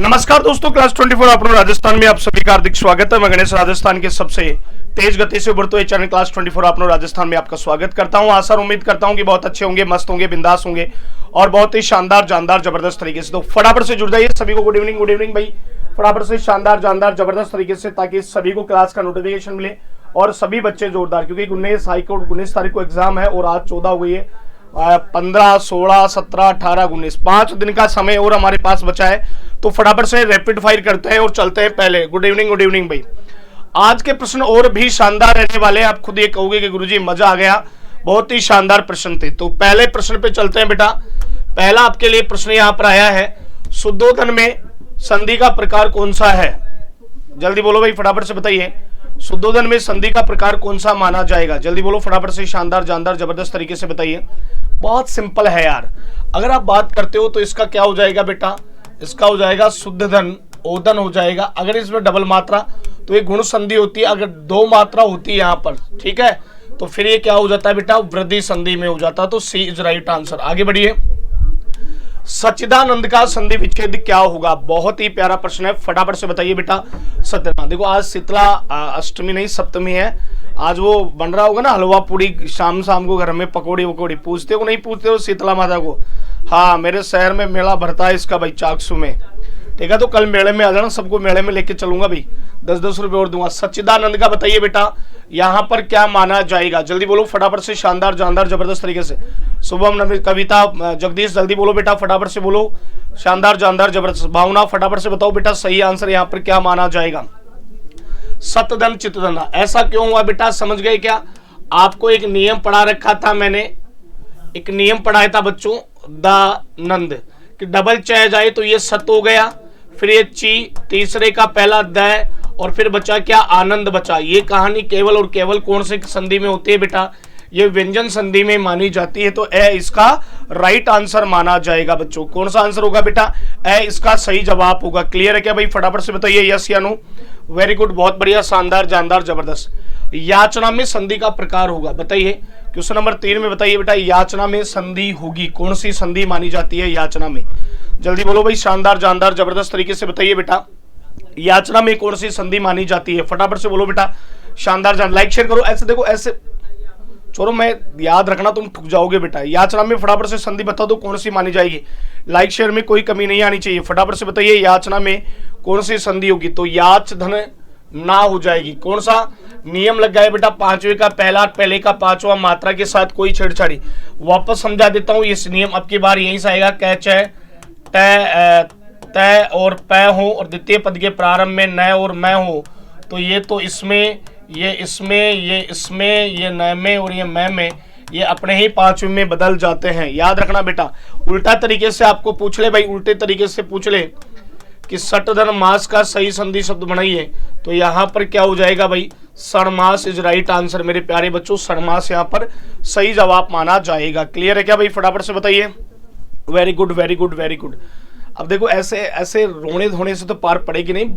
नमस्कार दोस्तों, क्लास 24 अपनों राजस्थान में आप सभी का हार्दिक स्वागत है। मैं गणेश राजस्थान के सबसे तेज गति से उभरते हुए चैनल क्लास 24 अपनों राजस्थान में आपका स्वागत करता हूं। आशा और उम्मीद करता हूं कि बहुत अच्छे होंगे, मस्त होंगे, बिंदास होंगे और बहुत ही शानदार जानदार जबरदस्त तरीके से। तो फटाफट से जुड़ जाइए। सभी को गुड इवनिंग भाई। फटाफट से शानदार जानदार जबरदस्त तरीके से, ताकि सभी को क्लास का नोटिफिकेशन मिले और सभी बच्चे जोरदार, क्योंकि 19 तारीख को एग्जाम है और आज 14 हुई है। 15, 16, 17, 18, 19 5 दिन का समय और हमारे पास बचा है। तो फटाफट से रैपिड फायर करते हैं और चलते हैं पहले। गुड इवनिंग भाई। आज के प्रश्न और भी शानदार रहने वाले हैं। आप खुद ये कहोगे कि गुरुजी मजा आ गया, बहुत ही शानदार प्रश्न थे। तो पहले प्रश्न पे चलते हैं बेटा। पहला आपके लिए प्रश्न यहां पर आया है, शुद्धोधन में संधि का प्रकार कौन सा है? जल्दी बोलो भाई, फटाफट से बताइए। शुद्धोधन में संधि का प्रकार कौन सा माना जाएगा? जल्दी बोलो फटाफट से, शानदार जानदार जबरदस्त तरीके से बताइए। बहुत सिंपल है यार। अगर आप बात करते हो तो इसका क्या हो जाएगा बेटा? इसका हो जाएगा शुद्धधन, ओदन हो जाएगा। अगर इसमें डबल मात्रा तो ये गुण संधि होती है। अगर दो मात्रा होती है यहाँ पर, ठीक है, तो फिर ये क्या हो जाता है बेटा? वृद्धि संधि में हो जाता है। तो सी इज राइट आंसर। आगे बढ़िए। सच्चिदानंद का संधि विच्छेद क्या होगा? बहुत ही प्यारा प्रश्न है, फटाफट से बताइए बेटा। सत्यनारायण, देखो आज शीतला अष्टमी नहीं सप्तमी है। आज वो बन रहा होगा ना हलवा पूड़ी, शाम को घर में पकौड़ी वकौड़ी। पूछते हो नहीं पूछते हो शीतला माता को? हाँ, मेरे शहर में मेला भरता है इसका भाई, चाकसू में। ठीक है, तो कल मेले में आ जाना, सबको मेले में लेके चलूंगा भाई। 10-10 रुपए और दूंगा। सच्चिदानंद का बताइए बेटा, यहाँ पर क्या माना जाएगा? जल्दी बोलो फटाफट से, शानदार जानदार जबरदस्त तरीके से। शुभम, कविता, जगदीश, जल्दी बोलो बेटा, फटाफट से बोलो, शानदार जानदार जबरदस्त। भावना, फटाफट से बताओ बेटा, सही आंसर यहाँ पर क्या माना जाएगा? सतधन चितधन। ऐसा क्यों हुआ बेटा, समझ गए क्या? आपको एक नियम पढ़ा रखा था मैंने, एक नियम पढ़ाया था बच्चों, दानंद, कि डबल चाहे जाए तो ये सत हो गया, फिर ये ची, तीसरे का पहला द, और फिर बचा क्या? आनंद बचा। ये कहानी केवल और केवल कौन से संधि में होती है बेटा? ये व्यंजन संधि में मानी जाती है। तो ए इसका राइट आंसर माना जाएगा बच्चों। कौन सा आंसर होगा बेटा? ए इसका सही जवाब होगा। क्लियर है क्या भाई? फटाफट से बताइए यस या नो। वेरी गुड, बहुत बढ़िया, शानदार जानदार जबरदस्त। याचना में संधि का प्रकार होगा, बताइए। क्वेश्चन नंबर 3 में बताइए बेटा, याचना में संधि होगी, कौन सी संधि मानी जाती है याचना में? जल्दी बोलो भाई, शानदार जानदार जबरदस्त तरीके से बताइए बेटा, याचना में कौन सी संधि मानी जाती है? फटाफट से बोलो बेटा, शानदार जान। लाइक शेयर करो। ऐसे देखो, ऐसे छोड़ो, मैं याद रखना, तुम ठुक जाओगे बेटा। याचना में फटाफट से संधि बता दो कौन सी मानी जाएगी। लाइक शेयर में कोई कमी नहीं आनी चाहिए। फटाफट से बताइए याचना में कौन सी संधि होगी? तो याच धन ना हो जाएगी। कौन सा नियम लग गया है बेटा? पांचवे का पहला, पहले का पांचवा मात्रा के साथ कोई छेड़छाड़ी। वापस समझा देता हूं इस नियम, अब की बार यहीं से आएगा। कै च तय और पै हो और द्वितीय पद के प्रारंभ में न और मैं हो, तो ये तो इसमें, ये इसमें, ये इसमें, ये न में और ये मैं में, ये अपने ही पांचवें में बदल जाते हैं। याद रखना बेटा। उल्टा तरीके से आपको पूछ ले भाई, उल्टे तरीके से पूछ ले कि सटधन मास का सही संधि शब्द बनाइए, तो यहाँ पर क्या हो जाएगा भाई? सणमास इज राइट आंसर मेरे प्यारे बच्चों। सणमास यहाँ पर सही जवाब माना जाएगा। क्लियर है क्या भाई? फटाफट से बताइए। Very good very good very good. अब देखो, ऐसे ऐसे रोने धोने से तो पार पड़ेगी नहीं।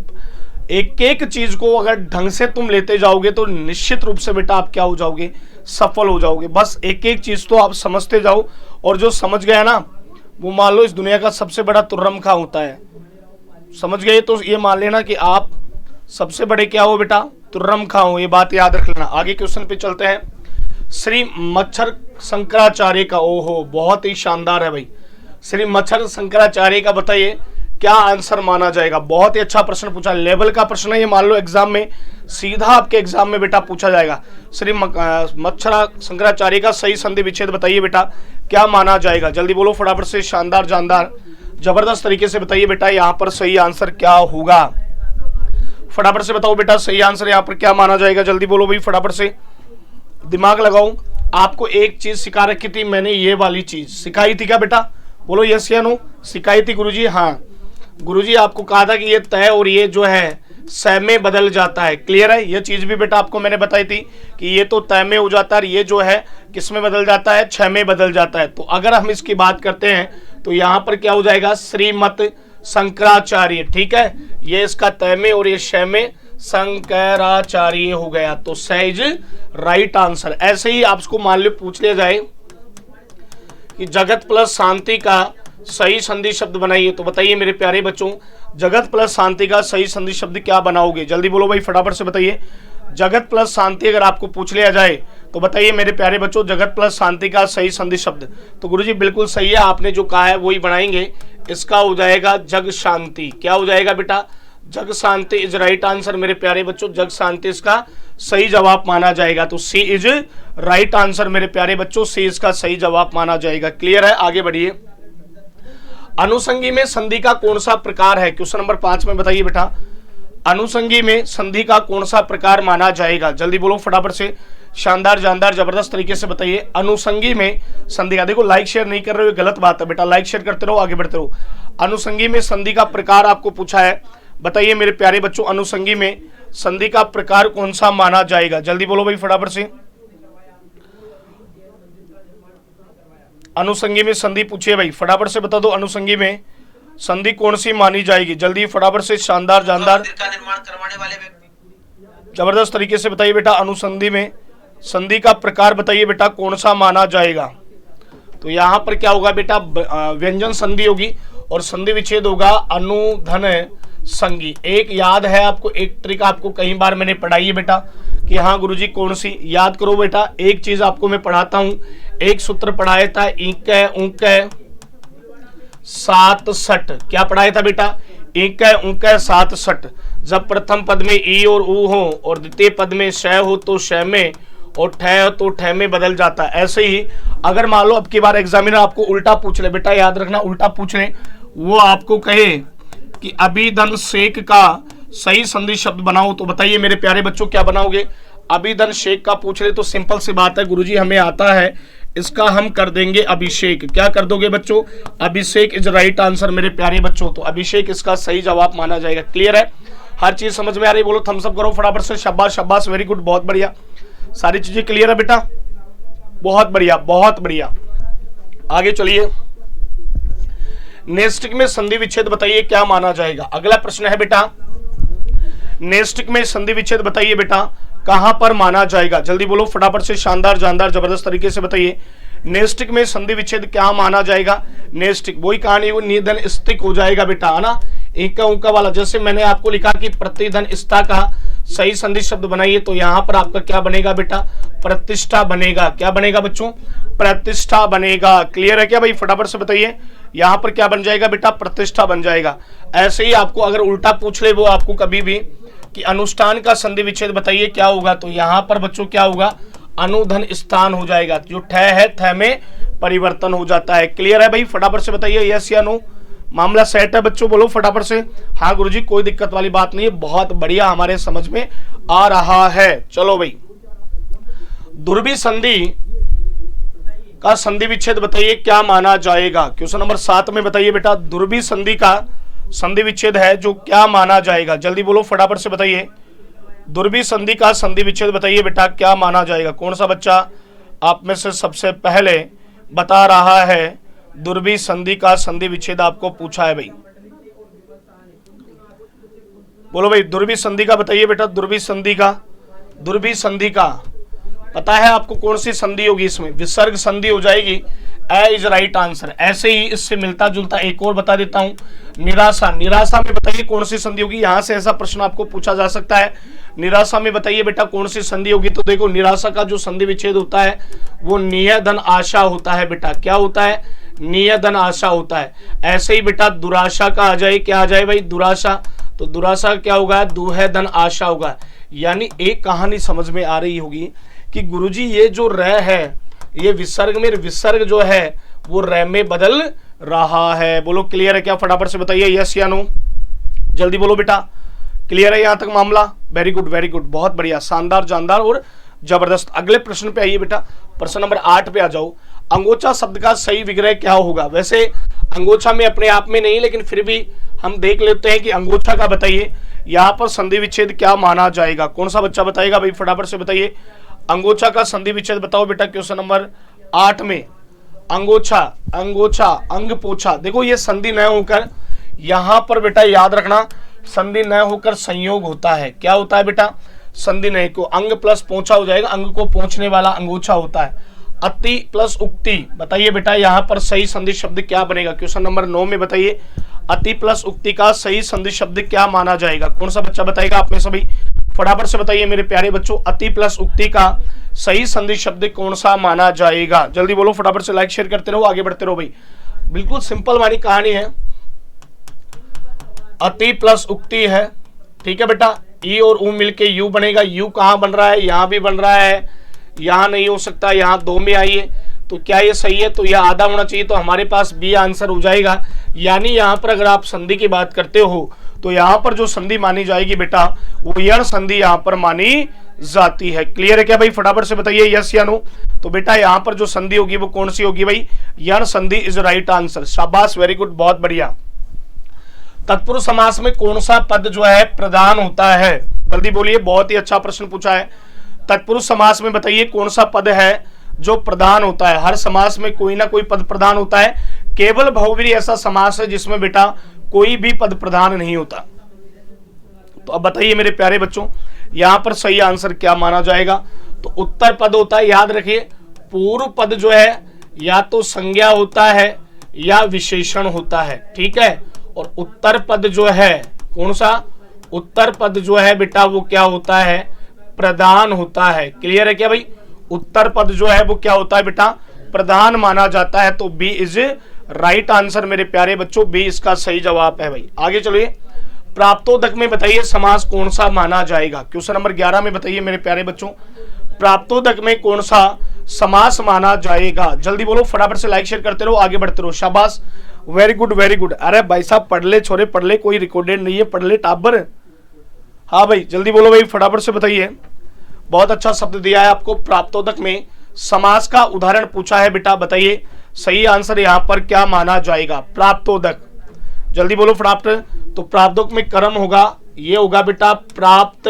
एक एक चीज को अगर ढंग से तुम लेते जाओगे तो निश्चित रूप से बेटा आप क्या हो जाओगे? सफल हो जाओगे। बस एक एक चीज तो आप समझते जाओ, और जो समझ गया ना, वो मान लो इस दुनिया का सबसे बड़ा तुर्रम खा होता है। समझ गए तो ये मान लेना कि आप सबसे बड़े क्या हो बेटा? तुर्रम खा हो। ये बात याद रख लेना। आगे क्वेश्चन पे चलते हैं। श्री मच्छर शंकराचार्य का, ओहो बहुत ही शानदार है भाई। श्री मच्छर शंकराचार्य का बताइए क्या आंसर माना जाएगा? बहुत ही अच्छा प्रश्न पूछा, लेवल का प्रश्न है ये। मान लो एग्जाम में, सीधा आपके एग्जाम में बेटा पूछा जाएगा। श्री मच्छर शंकराचार्य का सही संधि विच्छेद बताइए बेटा, क्या माना जाएगा? जल्दी बोलो फटाफट से, शानदार जानदार जबरदस्त तरीके से बताइए बेटा, यहाँ पर सही आंसर क्या होगा? फटाफट से बताओ बेटा, सही आंसर यहाँ पर क्या माना जाएगा? जल्दी बोलो भाई, फटाफट से दिमाग लगाओ। आपको एक चीज सिखा रखी थी मैंने, ये वाली चीज सिखाई थी क्या बेटा? बोलो यस या नो। सिखाई थी गुरुजी? हाँ, गुरुजी आपको कहा था कि ये तय और ये जो है सह में बदल जाता है। क्लियर है? ये चीज भी बेटा आपको मैंने बताई थी कि ये तो तय में हो जाता है, ये जो है किस में बदल जाता है? छह में बदल जाता है। तो अगर हम इसकी बात करते हैं तो यहाँ पर क्या हो जाएगा? श्रीमत शंकराचार्य। ठीक है, ये इसका तय में और ये शय में शंकराचार्य हो गया। तो सही राइट आंसर। ऐसे ही आपको मान लो पूछ लिया जाए कि जगत प्लस शांति का सही संधि शब्द बनाइए। तो बताइए मेरे प्यारे बच्चों, जगत प्लस शांति का सही संधि शब्द क्या बनाओगे? जल्दी बोलो भाई, फटाफट से बताइए। जगत प्लस शांति अगर आपको पूछ लिया जाए तो बताइए मेरे प्यारे बच्चों, जगत प्लस शांति का सही संधि शब्द। तो गुरुजी बिल्कुल सही है, आपने जो कहा है वही बनाएंगे। इसका हो जाएगा जग शांति। क्या हो जाएगा बेटा? जग शांति इज राइट आंसर मेरे प्यारे बच्चों। जग शांति इसका सही जवाब माना जाएगा। तो सी इज राइट आंसर मेरे प्यारे बच्चों, सी इसका सही जवाब माना जाएगा। क्लियर है? आगे बढ़िए। अनुसंगी में संधि का कौन सा प्रकार है? क्वेश्चन नंबर 5 में बताइए बेटा, अनुसंगी में संधि का कौन सा प्रकार माना जाएगा? जल्दी बोलो फटाफट से, शानदार जानदार जबरदस्त तरीके से बताइए। अनुसंगी में संधि का, देखो लाइक शेयर नहीं कर रहे हो, गलत बात है बेटा, लाइक शेयर करते रहो, आगे बढ़ते रहो। अनुसंगी में संधि का प्रकार आपको पूछा है, बताइए मेरे प्यारे बच्चों, अनुसंगी में संधि का प्रकार कौन सा माना जाएगा? जल्दी बोलो भाई फटाफट से। अनुसंगी में संधि पूछिए भाई, फटाफट से बता दो, अनुसंगी में संधि कौन सी मानी जाएगी? जल्दी फटाफट से, शानदार जानदार निर्माण करवाने वाले व्यक्ति, जबरदस्त तरीके से बताइए बेटा। अनुसंधि में संधि का प्रकार बताइए बेटा, कौन सा माना जाएगा? तो यहां पर क्या होगा बेटा? व्यंजन संधि होगी और संधि विच्छेद होगा अनुधन संगी। एक याद है आपको, एक ट्रिक आपको कई बार मैंने पढ़ाई है बेटा कि हाँ गुरुजी कौन सी, याद करो बेटा। एक चीज आपको मैं पढ़ाता हूं, एक सूत्र पढ़ाया था, ईक ऊक सात सट। क्या पढ़ाया था बेटा? ईक ऊक सात सट। जब प्रथम पद में ई और ऊ हो और द्वितीय पद में श हो तो श में, और ठ हो तो ठ में बदल जाता है। ऐसे ही अगर मान लो अब की बार एग्जामिनर आपको उल्टा पूछ ले, बेटा याद रखना, उल्टा पूछ ले, वो आपको कहे कि अभिधन शेख का सही संधि शब्द बनाओ, तो बताइए मेरे प्यारे बच्चों क्या बनाओगे? अभिधन शेख का पूछ ले तो सिंपल सी बात है, गुरुजी हमें आता है, इसका हम कर देंगे अभिषेक। क्या कर दोगे बच्चों? अभिषेक इज राइट आंसर मेरे प्यारे बच्चों। तो अभिषेक इसका सही जवाब माना जाएगा। क्लियर है? हर चीज समझ में आ रही? बोलो थम्स अप करो फटाफट से, शाबाश शाबाश, वेरी गुड, बहुत बढ़िया, सारी चीजें क्लियर है बेटा, बहुत बढ़िया बहुत बढ़िया। आगे चलिए, नेस्टिक में संधि विच्छेद बताइए क्या माना जाएगा? अगला प्रश्न है बेटा, नेस्टिक में संधि विच्छेद बताइए बेटा कहां पर माना जाएगा? जल्दी बोलो फटाफट से, शानदार जानदार जबरदस्त तरीके से बताइए। नेस्टिक में संधि विच्छेद क्या माना जाएगा? नेस्टिक वही कहानी, वो निधन स्थिक हो जाएगा बेटा, है ना, इक्का उक्का वाला। जैसे मैंने आपको लिखा कि प्रतिधन स्था का सही संधि शब्द बनाइए, तो यहां पर आपका क्या बनेगा बेटा? प्रतिष्ठा बनेगा। क्या बनेगा बच्चों? प्रतिष्ठा बनेगा। क्लियर है क्या भाई? फटाफट से बताइए, यहां पर क्या बन जाएगा बेटा? प्रतिष्ठा बन जाएगा। ऐसे ही आपको अगर उल्टा पूछ ले वो आपको कभी भी कि अनुष्ठान का संधि विच्छेद बताइए क्या होगा, तो यहां पर बच्चों क्या होगा? अनुधन स्थान हो जाएगा। जो ठ है थ में परिवर्तन हो जाता है। क्लियर है भाई? फटाफट से बताइए यस या नो। मामला सेट है बच्चों? बोलो फटाफट से हाँ गुरुजी, कोई दिक्कत वाली बात नहीं है, बहुत बढ़िया, हमारे समझ में आ रहा है। चलो भाई, दुर्भी संधि का संधि विच्छेद बताइए क्या माना जाएगा? क्वेश्चन नंबर 7 में बताइए बेटा, दुर्भी संधि का संधि विच्छेद है जो क्या माना जाएगा? जल्दी बोलो फटाफट से बताइए, दुर्भी संधि का संधि विच्छेद बताइए बेटा क्या माना जाएगा? कौन सा बच्चा आप में से सबसे पहले बता रहा है दुर्भी संधि का संधि विच्छेद आपको पूछा है भाई? बोलो भाई, दुर्भी संधि का बताइए बेटा, दुर्भी संधि का, दुर्भी संधि का पता है आपको कौन सी संधि होगी? इसमें विसर्ग संधि हो जाएगी। ए इज राइट आंसर। ऐसे ही इससे मिलता जुलता एक और बता देता हूं, निराशा। निराशा में बताइए कौन सी संधि होगी? यहां से ऐसा प्रश्न आपको पूछा जा सकता है, निराशा में बताइए बेटा कौन सी संधि होगी? तो देखो, निराशा का जो संधि विच्छेद होता है वो नियधन आशा होता है बेटा। क्या होता है? नियधन आशा होता है। ऐसे ही बेटा दुराशा का आ जाए, क्या आ जाए भाई? दुराशा। तो दुराशा क्या होगा? दुहधन आशा होगा। यानी एक कहानी समझ में आ रही होगी कि गुरुजी ये जो र है, ये विसर्ग में विसर्ग जो है वो र में बदल रहा है। बोलो क्लियर है क्या? फटाफट से बताइए यस या नो, जल्दी बोलो बेटा। क्लियर है यहां तक मामला? वेरी गुड वेरी गुड, बहुत बढ़िया, शानदार जानदार और जबरदस्त। अगले प्रश्न पे आइए बेटा, प्रश्न नंबर 8 पे आ जाओ। अंगोछा शब्द का सही विग्रह क्या होगा? वैसे अंगोछा में अपने आप में नहीं, लेकिन फिर भी हम देख लेते हैं कि अंगोछा का बताइए यहाँ पर संधि विच्छेद क्या माना जाएगा? कौन सा बच्चा बताएगा भाई? फटाफट से बताइए, अंगोछा का संधि विच्छेद बताओ बेटा। क्वेश्चन नंबर 8 में अंगोछा, अंगोछा, अंग पोछा। देखो ये संधि न होकर, यहां पर बेटा याद रखना, संधि न होकर संयोग होता है। क्या होता है बेटा? संधि नहीं को अंग प्लस पोछा हो जाएगा, अंग को पोंछने वाला अंगोछा होता है। अति प्लस उक्ति, बताइए बेटा यहाँ पर सही संधि शब्द क्या बनेगा? क्वेश्चन नंबर 9 में बताइए अति प्लस उक्ति का सही संधि शब्द क्या माना जाएगा? कौन सा बच्चा बताएगा? आप में सभी फटाफट से बताइए मेरे प्यारे बच्चों, अति प्लस उक्ति का सही संधि शब्द कौन सा माना जाएगा? जल्दी बोलो, फटाफट से लाइक शेयर करते रहो, आगे बढ़ते रहो भाई। बिल्कुल सिंपल वाली कहानी है, अति प्लस उक्ति है, ठीक है बेटा। ई और ऊ मिलके यू बनेगा। यू कहाँ बन रहा है? यहाँ भी बन रहा है, यहाँ नहीं हो सकता, यहाँ 2 में आइए, तो क्या ये सही है? तो यह आधा होना चाहिए, तो हमारे पास बी आंसर हो जाएगा। यानी यहाँ पर अगर आप संधि की बात करते हो तो यहाँ पर जो संधि मानी जाएगी बेटा वो यण संधि यहाँ पर मानी जाती है। क्लियर है क्या भाई? फटाफट से बताइए यस या नो। तो बेटा यहाँ पर जो संधि होगी वो कौन सी होगी भाई? यण संधि इज राइट आंसर। शाबाश, वेरी गुड, बहुत बढ़िया। तत्पुरुष समास में कौन सा पद जो है प्रधान होता है? जल्दी बोलिए, बहुत ही अच्छा प्रश्न पूछा है। तत्पुरुष समास में बताइए कौन सा पद है जो प्रधान होता है? हर समास में कोई ना कोई पद प्रधान होता है, केवल बहुव्रीहि ऐसा समास है जिसमें बेटा कोई भी पद प्रधान नहीं होता। तो अब बताइए मेरे प्यारे बच्चों, यहां पर सही आंसर क्या माना जाएगा? तो उत्तर पद होता है। याद रखिए, पूर्व पद जो है या तो संज्ञा होता है या विशेषण होता है, ठीक है। और उत्तर पद जो है कौन सा? उत्तर पद जो है बेटा वो क्या होता है? प्रधान होता है। क्लियर है क्या भाई? उत्तर पद जो है वो क्या होता है बेटा? प्रधान माना जाता है। तो बी इज राइट आंसर मेरे प्यारे बच्चों, बी इसका सही जवाब है भाई। आगे चलिए, प्राप्तोदक में बताइए समास कौन सा माना जाएगा? क्वेश्चन नंबर 11 में बताइए मेरे प्यारे बच्चों, प्राप्तोदक में कौन सा समास माना जाएगा? जल्दी बोलो, फटाफट से लाइक शेयर करते रहो, आगे बढ़ते रहो। शाबाश, वेरी गुड वेरी गुड। अरे भाई साहब पढ़ ले छोरे, पढ़ ले, कोई रिकॉर्डेड नहीं है, पढ़ ले टाबर। हाँ भाई जल्दी बोलो भाई, फटाफट से बताइए। बहुत अच्छा शब्द दिया है आपको। प्राप्तोदक में समास का उदाहरण पूछा है बेटा, बताइए सही आंसर यहाँ पर क्या माना जाएगा? प्राप्तोदक, जल्दी बोलो फटाफट। तो प्राप्तोदक में कर्म होगा, ये होगा बेटा प्राप्त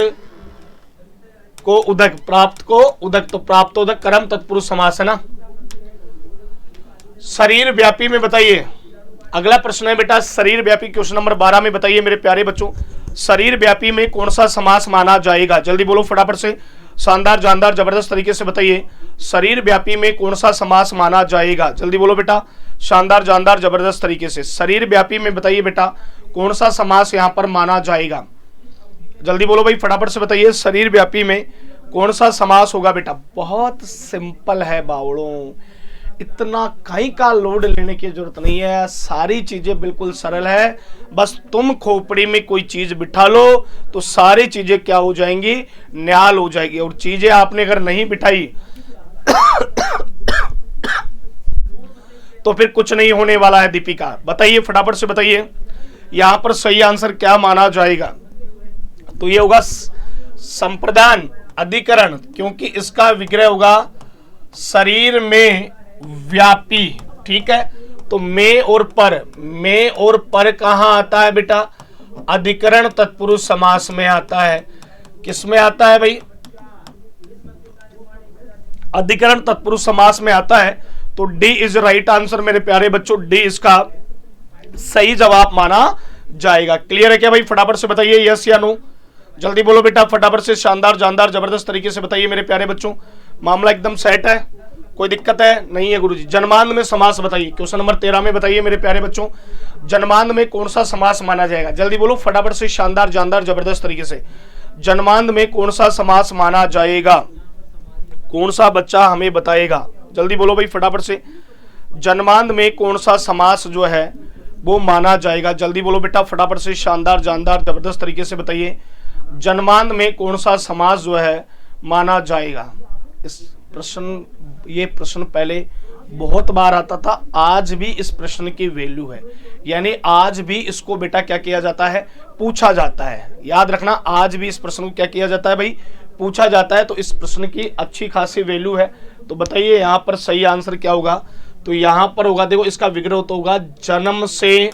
को उदक, प्राप्त को उदक, तो प्राप्तोदक कर्म तत्पुरुष समास है ना। शरीर व्यापी में बताइए, अगला प्रश्न है बेटा शरीर व्यापी, क्वेश्चन नंबर 12 में बताइए मेरे प्यारे बच्चों, शरीर व्यापी में कौन सा समास माना जाएगा? जल्दी बोलो फटाफट से, शानदार जानदार जबरदस्त तरीके से बताइए, शरीर व्यापी में कौन सा समास माना जाएगा? जल्दी बोलो बेटा, शानदार जानदार जबरदस्त तरीके से। शरीर व्यापी में बताइए बेटा कौन सा समास यहाँ पर माना जाएगा? जल्दी बोलो भाई, फटाफट से बताइए, शरीर व्यापी में कौन सा समास होगा बेटा? बहुत सिंपल है बावड़ों, इतना कहीं का लोड लेने की जरूरत नहीं है, सारी चीजें बिल्कुल सरल है। बस तुम खोपड़ी में कोई चीज बिठा लो तो सारी चीजें क्या हो जाएंगी? न्याल हो जाएगी। और चीजें आपने अगर नहीं बिठाई तो फिर कुछ नहीं होने वाला है। दीपिका बताइए, फटाफट से बताइए, यहां पर सही आंसर क्या माना जाएगा? तो ये होगा संप्रदान अधिकरण, क्योंकि इसका विग्रह होगा शरीर में व्यापी, ठीक है। तो में और पर कहां आता है बेटा? अधिकरण तत्पुरुष समास में आता है। किस में आता है भाई? अधिकरण तत्पुरुष समास में आता है। तो डी इज राइट आंसर मेरे प्यारे बच्चों, डी इसका सही जवाब माना जाएगा। क्लियर है क्या भाई? फटाफट से बताइए यस या नो। जल्दी बोलो बेटा, फटाफट से शानदार जानदार जबरदस्त तरीके से बताइए मेरे प्यारे बच्चों। मामला एकदम सेट है, कोई दिक्कत है? नहीं है गुरुजी। जन्मांध में समास बताइए, क्वेश्चन नंबर 13 में बताइए मेरे प्यारे बच्चों, जन्मांध में कौन सा समास माना जाएगा? जल्दी बोलो फटाफट से, शानदार जानदार जबरदस्त तरीके से। जन्मांध में कौन सा समास माना जाएगा? कौन सा बच्चा हमें बताएगा? जल्दी बोलो भाई फटाफट से, जन्मांध में कौन सा समास जो है वो माना जाएगा? जल्दी बोलो बेटा फटाफट से, शानदार जानदार जबरदस्त तरीके से बताइए, जन्मांध में कौन सा समास जो है माना जाएगा? ये प्रश्न पहले बहुत बार आता था, आज भी इस प्रश्न की वैल्यू है, यानी आज भी इसको बेटा क्या किया जाता है? पूछा जाता है। याद रखना, आज भी इस प्रश्न को क्या किया जाता है भाई? पूछा जाता है। तो इस प्रश्न की अच्छी खासी वैल्यू है। तो बताइए यहाँ पर सही आंसर क्या होगा? तो यहाँ पर होगा, देखो इसका विग्रह तो होगा जन्म से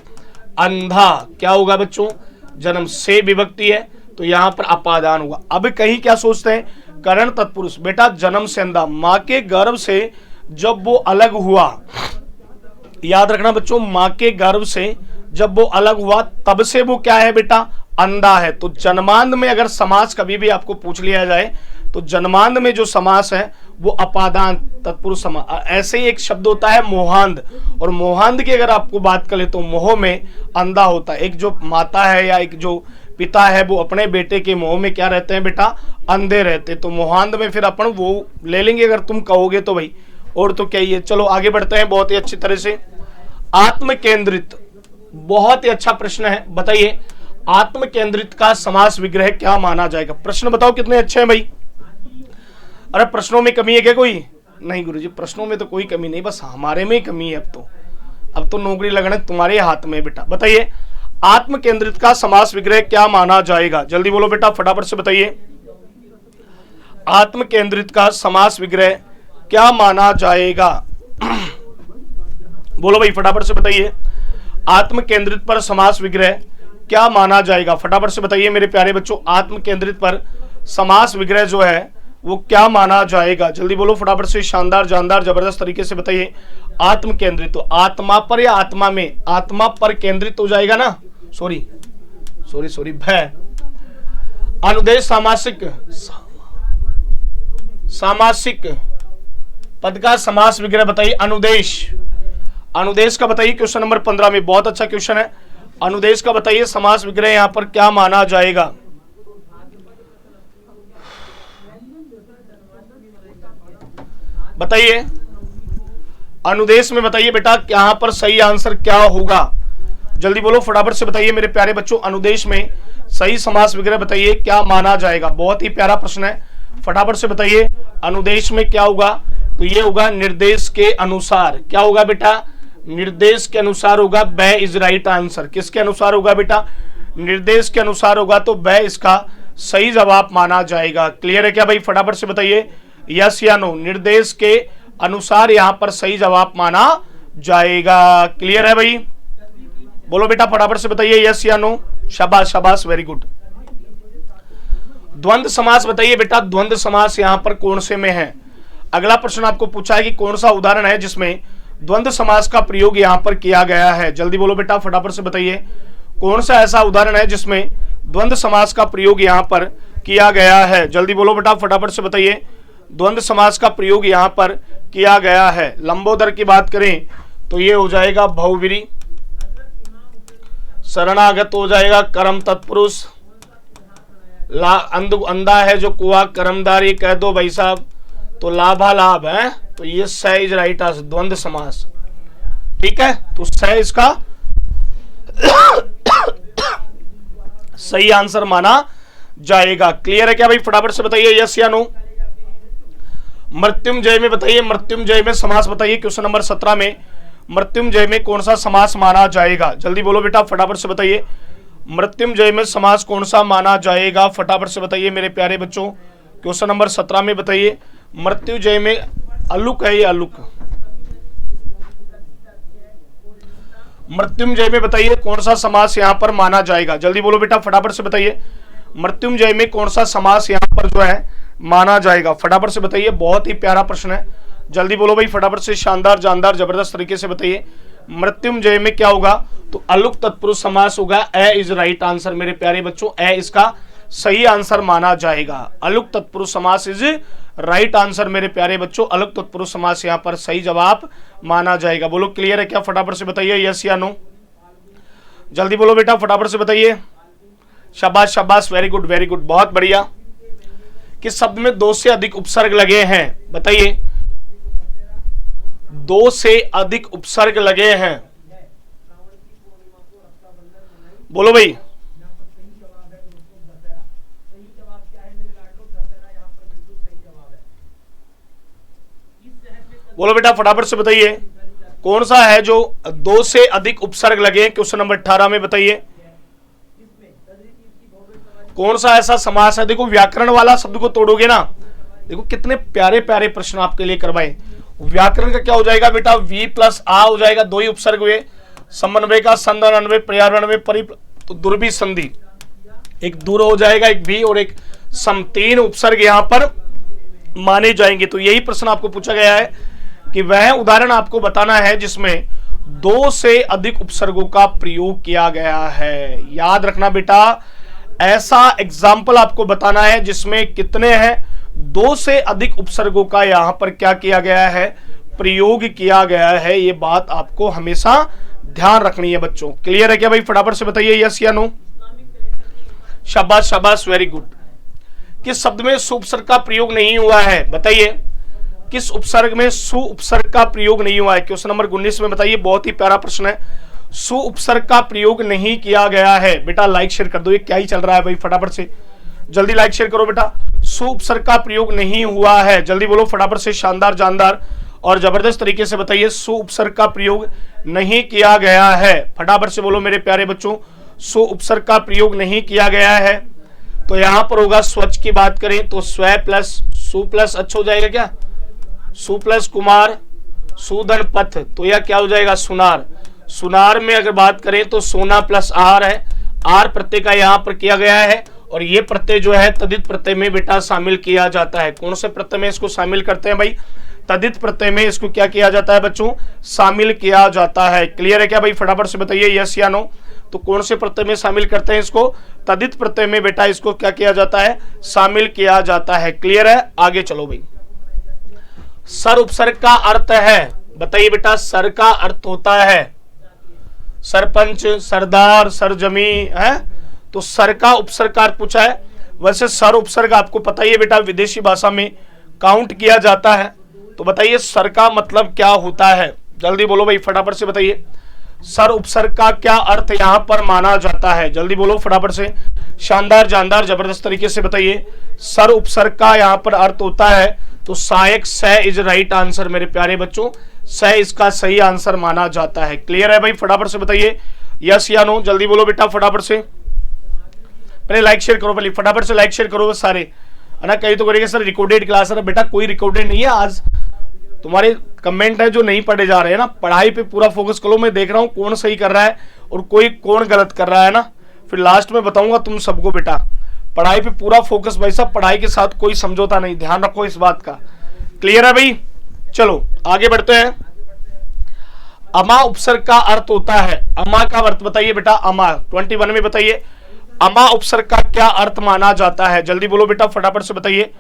अंधा। क्या होगा बच्चों? जन्म से विभक्ति है तो यहाँ पर अपादान होगा। अब कहीं क्या सोचते हैं? करण तत्पुरुष, बेटा जन्म से अंधा, माँ के गर्भ से जब वो अलग हुआ, याद रखना बच्चों, माँ के गर्भ से जब वो अलग हुआ तब से वो क्या है बेटा? अंधा है। तो जन्मांध में अगर समास कभी भी आपको पूछ लिया जाए तो जन्मांध में जो समास है वो अपादान तत्पुरुष समास। ऐसे ही एक शब्द होता है मोहांध, और मोहांध की अगर आपको बात करें तो मोह में अंधा होता है। एक जो माता है या एक जो पिता है वो अपने बेटे के मोह में क्या रहते हैं बेटा, अंधे रहते। तो मोहांध में फिर अपन वो ले लेंगे अगर तुम कहोगे तो भाई, और तो क्या ही है। चलो आगे बढ़ते हैं बहुत ही अच्छी तरह से। आत्म केंद्रित, बहुत ही अच्छा प्रश्न है, बताइए आत्म केंद्रित का समास विग्रह क्या माना जाएगा। प्रश्न बताओ कितने अच्छे हैं भाई। अरे प्रश्नों में कमी है क्या कोई? नहीं गुरुजी, प्रश्नों में तो कोई कमी नहीं, बस हमारे में ही कमी है। अब तो नौकरी लगना तुम्हारे हाथ में बेटा। बताइए आत्म केंद्रित का समास विग्रह क्या माना जाएगा, जल्दी बोलो बेटा, फटाफट से बताइए। आत्म केंद्रित का समास विग्रह क्या माना जाएगा? बोलो भाई फटाफट से बताइए। आत्म केंद्रित पर समास विग्रह क्या माना जाएगा, फटाफट से बताइए मेरे प्यारे बच्चों। आत्म केंद्रित पर समास विग्रह जो है वो क्या माना जाएगा, जल्दी बोलो फटाफट से, शानदार जानदार जबरदस्त तरीके से बताइए। आत्म केंद्रित तो आत्मा पर या आत्मा में, आत्मा पर केंद्रित हो जाएगा ना, सॉरी भय। अनुदेश सामासिक पद का समास विग्रह बताइए। अनुदेश का बताइए, क्वेश्चन नंबर 15 में, बहुत अच्छा क्वेश्चन है। अनुदेश का बताइए समास विग्रह यहां पर क्या माना जाएगा। बताइए अनुदेश में, बताइए बेटा यहां पर सही आंसर क्या होगा, जल्दी बोलो फटाफट से बताइए मेरे प्यारे बच्चों। अनुदेश में सही समास विग्रह बताइए क्या माना जाएगा। बहुत ही प्यारा प्रश्न है, फटाफट से बताइए। अनुदेश में क्या होगा, तो ये होगा निर्देश के अनुसार। क्या होगा बेटा, निर्देश के अनुसार होगा। ब इज राइट आंसर। किसके अनुसार होगा बेटा, निर्देश के अनुसार होगा, तो ब इसका सही जवाब माना जाएगा। क्लियर है क्या भाई, फटाफट से बताइए यस या नो। निर्देश के अनुसार यहां पर सही जवाब माना जाएगा। क्लियर है भाई, बोलो बेटा फटाफट से बताइए यस या नो। शाबाश शाबाश, वेरी गुड। द्वंद्व समास बताइए बेटा, द्वंद्व समास यहां पर कौन से में है। अगला प्रश्न आपको पूछा है कि कौन सा उदाहरण है जिसमें द्वंद्व समास का प्रयोग यहां पर किया गया है, जल्दी बोलो बेटा फटाफट से बताइए। कौन सा ऐसा उदाहरण है जिसमें द्वंद्व समास का प्रयोग यहां पर किया गया है, जल्दी बोलो बेटा फटाफट से बताइए। द्वंद्व समास का प्रयोग यहां पर किया गया है। लंबोदर की बात करें तो ये हो जाएगा बहुव्रीहि, शरणागत हो जाएगा कर्म तत्पुरुष, अंधा है जो कुआ कर्मदारी कह दो भाई साहब, तो लाभालाभ है, तो ये स इज राइट आंसर, द्वंद्व समास। ठीक है, तो स इसका सही आंसर माना जाएगा। क्लियर है क्या भाई, फटाफट से बताइए यस या नो। मृत्युंजय में बताइए, मृत्युंजय में समास बताइए। क्वेश्चन नंबर 17 में मृत्युंजय में कौन सा समास माना जाएगा, जल्दी बोलो बेटा फटाफट से बताइए। मृत्युंजय में समास कौन सा माना जाएगा, फटाफट से बताइए मेरे प्यारे बच्चों। क्वेश्चन नंबर 17 में बताइए मृत्युंजय में अलुक है ये अलुक, मृत्युंजय में बताइए कौन सा समास यहां पर माना जाएगा, जल्दी बोलो बेटा फटाफट से बताइए। मृत्युंजय में कौन सा समास यहां पर जो है माना जाएगा, फटाफट से बताइए। बहुत ही प्यारा प्रश्न है, जल्दी बोलो भाई फटाफट से, शानदार जानदार जबरदस्त तरीके से बताइए। मृत्युंजय में क्या होगा, तो अलुक तत्पुरुष समास होगा। ए इज राइट आंसर मेरे प्यारे बच्चों, ए इसका सही आंसर माना जाएगा। अलुक तत्पुरुष समास इज राइट आंसर मेरे प्यारे बच्चों। अलुक तत्पुरुष समास यहां पर सही जवाब माना जाएगा। बोलो क्लियर है क्या, फटाफट से बताइए यस या नो। जल्दी बोलो बेटा फटाफट से बताइए। शाबाश शाबाश, वेरी गुड वेरी गुड, बहुत बढ़िया। किस शब्द में 2 से अधिक उपसर्ग लगे हैं, बताइए। 2 से अधिक उपसर्ग लगे हैं, बोलो भाई। बोलो बेटा फटाफट से बताइए कौन सा है जो 2 से अधिक उपसर्ग लगे हैं। क्वेश्चन नंबर 18 में बताइए कौन सा ऐसा समास है। देखो व्याकरण वाला शब्द को तोड़ोगे ना, देखो कितने प्यारे प्यारे प्रश्न आपके लिए करवाए। व्याकरण का क्या हो जाएगा बेटा, वी प्लस आ हो जाएगा, 2 ही उपसर्ग हुए। समन्वय का संधानन्वय पर्यावरण में तो दुर्भी संधि, एक दूर हो जाएगा, एक भी और एक सम, 3 उपसर्ग यहां पर माने जाएंगे। तो यही प्रश्न आपको पूछा गया है कि वह उदाहरण आपको बताना है जिसमें 2 से अधिक उपसर्गों का प्रयोग किया गया है। याद रखना बेटा, ऐसा एग्जाम्पल आपको बताना है जिसमें कितने हैं, दो से अधिक उपसर्गों का यहां पर क्या किया गया है, प्रयोग किया गया है। ये बात आपको हमेशा ध्यान रखनी है बच्चों। क्लियर है क्या भाई? फटाफट से बताइए यस या नो। शाबाश शाबाश, वेरी गुड। किस शब्द में सु उपसर्ग का प्रयोग नहीं हुआ है? बताइए किस उपसर्ग में सु उपसर्ग का प्रयोग नहीं हुआ है? क्वेश्चन नंबर 19 में बताइए। बहुत ही प्यारा प्रश्न है। सु उपसर्ग का प्रयोग नहीं किया गया है। बेटा लाइक शेयर कर दो। ये क्या ही चल रहा है भाई? फटाफट से जल्दी लाइक शेयर करो बेटा। सु उपसर्ग का प्रयोग नहीं हुआ है, जल्दी बोलो फटाफट से, शानदार जानदार और जबरदस्त तरीके से बताइए। सु उपसर्ग का प्रयोग नहीं किया गया है, फटाफट से बोलो मेरे प्यारे बच्चों। सु उपसर्ग का प्रयोग नहीं किया गया है तो यहां पर होगा स्वच्छ की बात करें तो स्व प्लस सु प्लस अच्छा हो जाएगा क्या? सु प्लस कुमार सुधन पथ, तो यह क्या हो जाएगा? सुनार। सुनार में अगर बात करें तो सोना प्लस आर है। आर प्रत्यय का यहां पर किया गया है और ये प्रत्यय जो है तदित प्रत्यय में बेटा शामिल किया जाता है। कौन से प्रत्यय में इसको शामिल करते हैं भाई? तदित प्रत्यय में इसको क्या किया जाता है बच्चों? शामिल किया जाता है। क्लियर है क्या भाई? फटाफट से बताइए यस या नो। तो कौन से प्रत्यय में शामिल करते हैं इसको? तदित प्रत्यय में बेटा इसको क्या किया जाता है? शामिल किया जाता है। क्लियर है? आगे चलो भाई। सर उपसर्ग का अर्थ है, बताइए बेटा। सर का अर्थ होता है सरपंच, सरदार, सरजमी है। तो सर का उपसर्ग का अर्थ पूछा है। वैसे सर उपसर्ग आपको पता ही है बेटा, विदेशी भाषा में काउंट किया जाता है। तो बताइए सर का मतलब क्या होता है? जल्दी बोलो भाई फटाफट से बताइए। सर उपसर्ग का क्या अर्थ यहां पर माना जाता है? जल्दी बोलो फटाफट से, शानदार जानदार जबरदस्त तरीके से बताइए। सर उपसर्ग का यहां पर अर्थ होता है तो सहायक स इज राइट आंसर मेरे प्यारे बच्चों। स इसका सही आंसर माना जाता है। क्लियर है भाई? फटाफट से बताइए यस या नो। जल्दी बोलो बेटा फटाफट से। पहले लाइक शेयर करो, पहले फटाफट से लाइक शेयर करो सारे, है ना। कहीं तो करेंगे सर रिकॉर्डेड क्लास है। बेटा कोई रिकॉर्डेड नहीं है, आज तुम्हारे कमेंट है जो नहीं पढ़े जा रहे हैं ना। पढ़ाई पे पूरा फोकस करो। मैं देख रहा हूँ कौन सही कर रहा है और कोई कौन गलत कर रहा है ना। फिर लास्ट में बताऊंगा तुम सबको। बेटा पढ़ाई पे पूरा फोकस भाई साहब, पढ़ाई के साथ कोई समझौता नहीं, ध्यान रखो इस बात का। क्लियर है भाई? चलो आगे बढ़ते हैं। अमा उपसर्ग का अर्थ होता है, अमा का अर्थ बताइए बेटा। अमा 21 में बताइए अमा उपसर्ग का क्या अर्थ माना जाता है? जल्दी बोलो बेटा फटाफट से बताइए।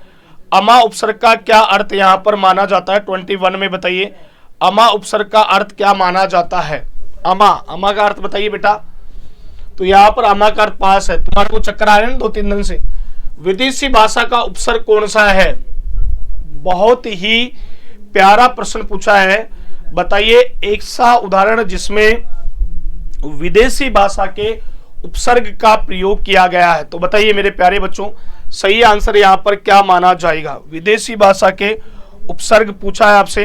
अमा उपसर्ग का क्या अर्थ यहां पर माना जाता है? 21 में बताइए अमा उपसर्ग का अर्थ क्या माना जाता है? अमा, अमा का अर्थ बताइए बेटा। तो यहां पर अमा का अर्थ पास है। तुम्हारे को चक्कर आ रहे हैं 2-3 दिन से। विदेशी भाषा का उपसर्ग कौन सा है? बहुत ही प्यारा प्रश्न पूछा है। बताइए एक सा उदाहरण जिसमें विदेशी भाषा के उपसर्ग का प्रयोग किया गया है। तो बताइए मेरे प्यारे बच्चों सही आंसर यहां पर क्या माना जाएगा? विदेशी भाषा के उपसर्ग पूछा है आपसे,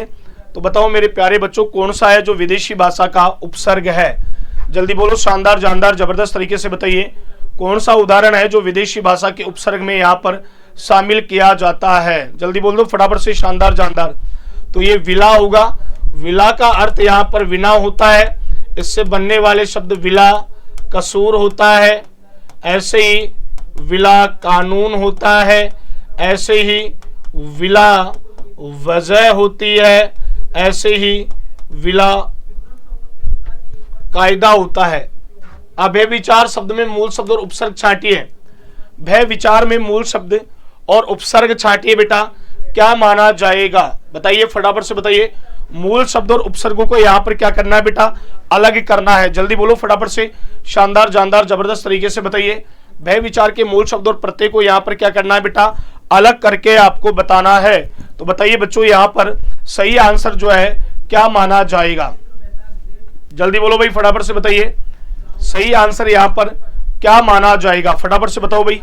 तो बताओ मेरे प्यारे बच्चों कौन सा है जो विदेशी भाषा का उपसर्ग है? जल्दी बोलो, शानदार जानदार जबरदस्त तरीके से बताइए कौन सा उदाहरण है जो विदेशी भाषा के उपसर्ग में यहां पर शामिल किया जाता है? जल्दी बोल दो फटाफट से, शानदार जानदार। तो ये विला होगा। विला का अर्थ यहां पर विना होता है, इससे बनने वाले शब्द विला कसूर होता है। ऐसे ही विला कानून होता है, ऐसे ही विला वजह होती है, ऐसे ही विला कायदा होता है। अभय विचार शब्द में मूल शब्द और उपसर्ग छांटिए। भय विचार में मूल शब्द और उपसर्ग छांटिए बेटा, क्या माना जाएगा? बताइए फटाफट से बताइए। मूल शब्द और उपसर्गों को यहां पर क्या करना है बेटा? अलग करना है। जल्दी बोलो फटाफट से, शानदार जानदार जबरदस्त तरीके से बताइए। भय विचार के मूल शब्द और प्रत्यय को यहां पर क्या करना है बेटा? अलग करके आपको बताना है। तो बताइए बच्चों यहां पर सही आंसर जो है क्या माना जाएगा? जल्दी बोलो भाई फटाफट से बताइए सही आंसर यहां पर क्या माना जाएगा? फटाफट से बताओ भाई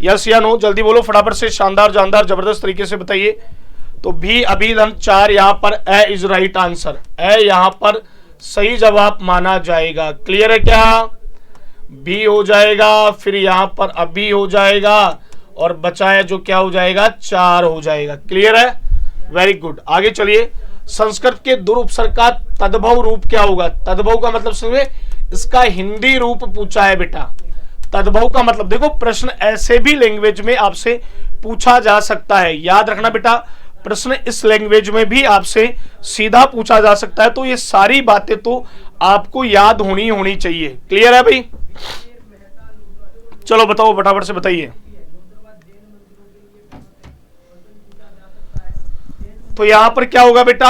यस या नो। जल्दी बोलो फटाफट से, शानदार जानदार जबरदस्त तरीके से बताइए। तो भी अभिधन 4 यहां पर ए इज राइट आंसर। ए यहां पर सही जवाब माना जाएगा। क्लियर है क्या? बी हो जाएगा, फिर यहां पर अभी हो जाएगा और बचा है जो क्या हो जाएगा? 4 हो जाएगा। क्लियर है? Very good. आगे चलिए। संस्कृत के दुरुपसर्ग का तद्भव रूप क्या होगा? तद्भव का मतलब समझे, इसका हिंदी रूप पूछा है बेटा। तद्भव का मतलब देखो, प्रश्न ऐसे भी लैंग्वेज में आपसे पूछा जा सकता है। याद रखना बेटा, प्रश्न इस लैंग्वेज में भी आपसे सीधा पूछा जा सकता है। तो ये सारी बातें तो आपको याद होनी चाहिए। क्लियर है भाई? चलो बताओ फटाफट से बताइए। तो यहां पर क्या होगा बेटा,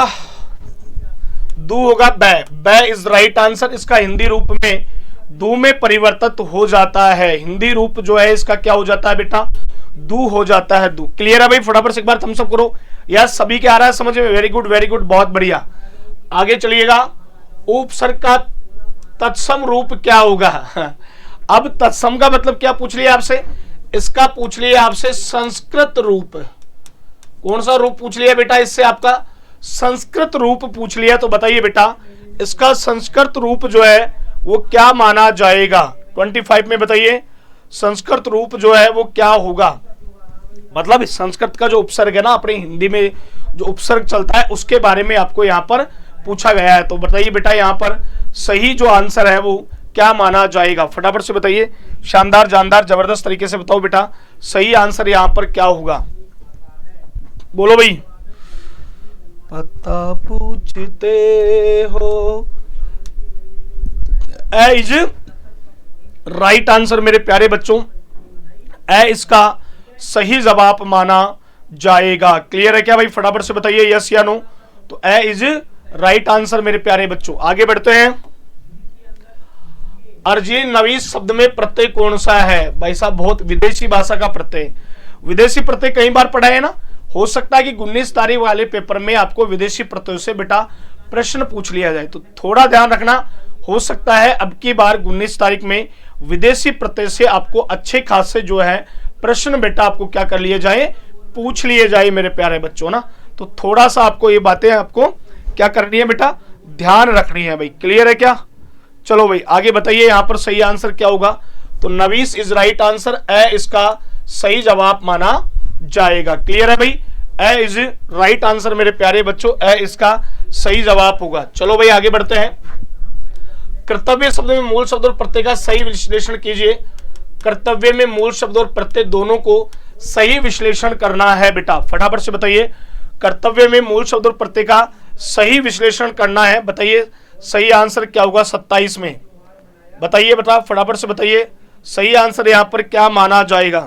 दू होगा बै, बै इज राइट आंसर। इसका हिंदी रूप में दू में परिवर्तित हो जाता है, हिंदी रूप जो है इसका क्या हो जाता है बेटा, दू हो जाता है, दू। क्लियर है भाई, फटाफट से एक बार थम्स अप करो। यार सभी के आ रहा है समझ में, वेरी गुड वेरी गुड, बहुत बढ़िया। आगे चलिएगा, उपसर्ग का तत्सम रूप क्या होगा। अब तत्सम का मतलब क्या पूछ लिया आपसे, इसका पूछ लिया आपसे संस्कृत रूप। कौन सा रूप पूछ लिया बेटा इससे, आपका संस्कृत रूप पूछ लिया। तो बताइए बेटा इसका संस्कृत रूप जो है वो क्या माना जाएगा, 25 में बताइए संस्कृत रूप जो है वो क्या होगा। मतलब संस्कृत का जो उपसर्ग है ना, अपने हिंदी में जो उपसर्ग चलता है उसके बारे में आपको यहाँ पर पूछा गया है। तो बताइए बेटा यहाँ पर सही जो आंसर है वो क्या माना जाएगा, फटाफट से बताइए, शानदार जानदार जबरदस्त तरीके से बताओ बेटा सही आंसर यहाँ पर क्या होगा, बोलो भाई। पता पूछते हो, ए इज राइट आंसर मेरे प्यारे बच्चों, ए इसका सही जवाब माना जाएगा। क्लियर है क्या भाई, फटाफट से बताइए यस या नो। तो ए इज राइट आंसर मेरे प्यारे बच्चों। आगे बढ़ते हैं, अर्जिन नवीस शब्द में प्रत्यय कौन सा है। भाई साहब बहुत विदेशी भाषा का प्रत्यय, विदेशी प्रत्यय कई बार पढ़ा है ना, हो सकता है कि 19 तारीख वाले पेपर में आपको विदेशी प्रत्यय से बेटा प्रश्न पूछ लिया जाए, तो थोड़ा ध्यान रखना। हो सकता है अब की बार 19 तारीख में विदेशी प्रत्यय से आपको अच्छे खासे जो है प्रश्न बेटा आपको क्या कर लिए जाए, पूछ लिए जाए मेरे प्यारे बच्चों ना। तो थोड़ा सा आपको ये बातें आपको क्या करनी है बेटा, ध्यान रखनी है भाई। क्लियर है क्या, चलो भाई आगे बताइए यहाँ पर सही आंसर क्या होगा। तो नवीस इज राइट आंसर, ए इसका सही जवाब माना जाएगा। क्लियर है भाई, ए इज राइट आंसर मेरे प्यारे बच्चों, ए इसका सही जवाब होगा। चलो भाई आगे बढ़ते हैं, कर्तव्य शब्द में मूल शब्द और प्रत्यय का सही विश्लेषण कीजिए। कर्तव्य में मूल शब्द और प्रत्यय दोनों को सही विश्लेषण करना है बेटा, फटाफट से बताइए। कर्तव्य में मूल शब्द और प्रत्यय का सही विश्लेषण करना है, बताइए सही आंसर क्या होगा 27 में, बताइए बेटा फटाफट से बताइए सही आंसर यहां पर क्या माना जाएगा।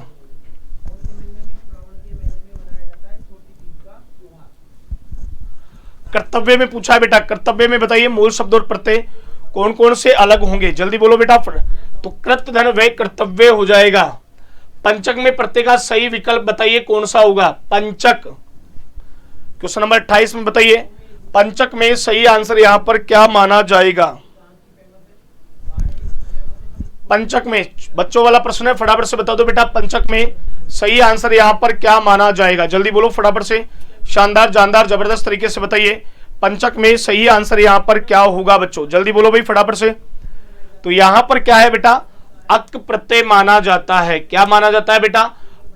कर्तव्य में पूछा है बेटा, कर्तव्य में बताइए मूल शब्द और प्रत्यय कौन कौन से अलग होंगे, जल्दी बोलो बेटा। तो कृत धन व्यय कर्तव्य हो जाएगा। पंचक में प्रत्यय का सही विकल्प बताइए कौन सा होगा, पंचक। क्वेश्चन नंबर 28 में बताइए पंचक में सही आंसर यहां पर क्या माना जाएगा। पंचक में बच्चों वाला प्रश्न है, फटाफट से बता दो बेटा पंचक में सही आंसर यहां पर क्या माना जाएगा, जल्दी बोलो फटाफट से, शानदार जानदार जबरदस्त तरीके से बताइए पंचक में सही आंसर यहां पर क्या होगा बच्चों, जल्दी बोलो भाई फटाफट से। तो यहां पर क्या है बेटा, अक प्रत्यय माना जाता है। क्या माना जाता है बेटा,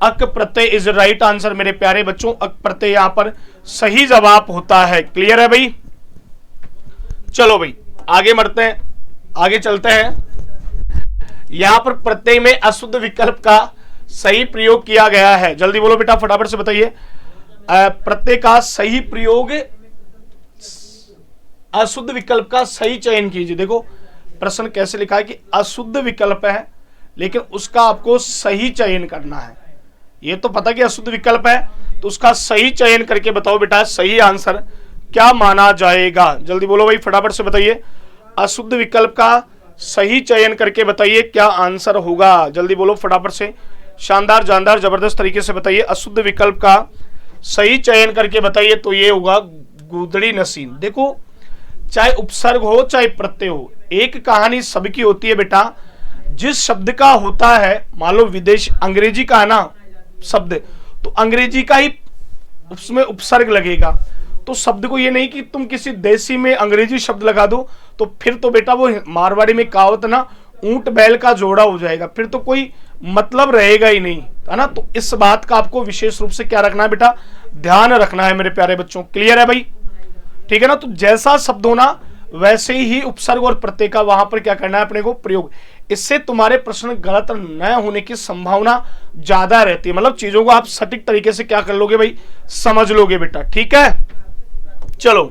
अक प्रत्यय इज राइट आंसर मेरे प्यारे बच्चों, अक प्रत्यय यहां पर सही जवाब होता है। क्लियर है भाई, चलो भाई आगे बढ़ते हैं, आगे चलते हैं। यहां पर प्रत्यय में अशुद्ध विकल्प का सही प्रयोग किया गया है, जल्दी बोलो बेटा फटाफट से बताइए। प्रत्यय का सही प्रयोग, अशुद्ध विकल्प का सही चयन कीजिए। देखो प्रश्न कैसे लिखा है कि अशुद्ध विकल्प है लेकिन उसका आपको सही चयन करना है। ये तो पता कि अशुद्ध विकल्प है तो उसका सही चयन करके बताओ बेटा सही आंसर क्या माना जाएगा, जल्दी बोलो भाई फटाफट से बताइए। अशुद्ध विकल्प का सही चयन करके बताइए क्या आंसर होगा, जल्दी बोलो फटाफट से, शानदार जानदार जबरदस्त तरीके से बताइए। अशुद्ध विकल्प का सही चयन करके बताइए, तो ये होगा गुदड़ी नसीन। देखो चाहे उपसर्ग हो चाहे प्रत्यय हो, एक कहानी सबकी होती है बेटा। जिस शब्द का होता है, मान लो विदेश अंग्रेजी का है ना शब्द, तो अंग्रेजी का ही उसमें उपसर्ग लगेगा। तो शब्द को ये नहीं कि तुम किसी देसी में अंग्रेजी शब्द लगा दो, तो फिर तो बेटा वो मारवाड़ी में कहावत ना, ऊंट बैल का जोड़ा हो जाएगा, फिर तो कोई मतलब रहेगा ही नहीं, है ना। तो इस बात का आपको विशेष रूप से क्या रखना है बेटा, ध्यान रखना है मेरे प्यारे बच्चों। क्लियर है भाई, ठीक है ना। तो जैसा शब्द होना वैसे ही उपसर्ग और प्रत्यय का वहां पर क्या करना है अपने को प्रयोग। इससे तुम्हारे प्रश्न गलत न होने की संभावना ज्यादा रहती है, मतलब चीजों को आप सटीक तरीके से क्या कर लोगे भाई, समझ लोगे बेटा, ठीक है। चलो,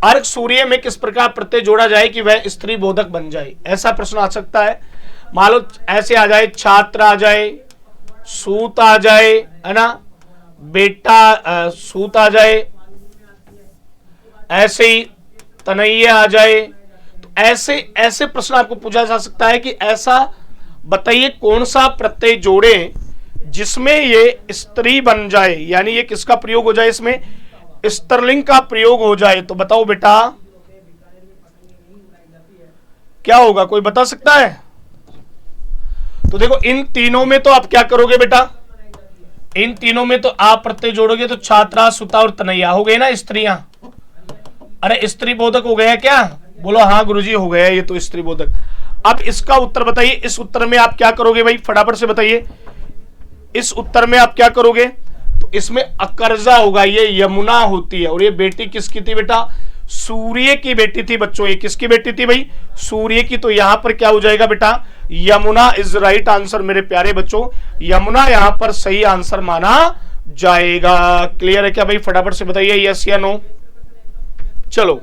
अर्क सूर्य में किस प्रकार प्रत्यय जोड़ा जाए कि वह स्त्री बोधक बन जाए, ऐसा प्रश्न आ सकता है। मान लो ऐसे आ जाए, छात्र आ जाए, सूत आ जाए, है ना, बेटा सूत आ जाए, ऐसे ही तनये आ जाए। तो ऐसे ऐसे प्रश्न आपको पूछा जा सकता है कि ऐसा बताइए कौन सा प्रत्यय जोड़े जिसमें ये स्त्री बन जाए, यानी ये किसका प्रयोग हो जाए, इसमें स्त्रीलिंग का प्रयोग हो जाए। तो बताओ बेटा क्या होगा, कोई बता सकता है? तो देखो इन तीनों में तो आप क्या करोगे बेटा, इन तीनों में तो आप प्रत्यय जोड़ोगे तो छात्रा, सुता और तनैया हो गए ना स्त्रियां। अरे स्त्री बोधक हो गया क्या? बोलो हाँ गुरुजी हो गया ये तो स्त्री बोधक। अब इसका उत्तर बताइए, इस उत्तर में आप क्या करोगे भाई, फटाफट से बताइए इस उत्तर में आप क्या करोगे। तो इसमें अकर्जा होगा, ये यमुना होती है और ये बेटी किसकी थी बेटा, सूर्य की बेटी थी बच्चों। ये किसकी बेटी थी भाई, सूर्य की। तो यहां पर क्या हो जाएगा बेटा, यमुना इज राइट आंसर मेरे प्यारे बच्चों, यमुना यहां पर सही आंसर माना जाएगा। क्लियर है क्या भाई, फटाफट से बताइए यस या नो। चलो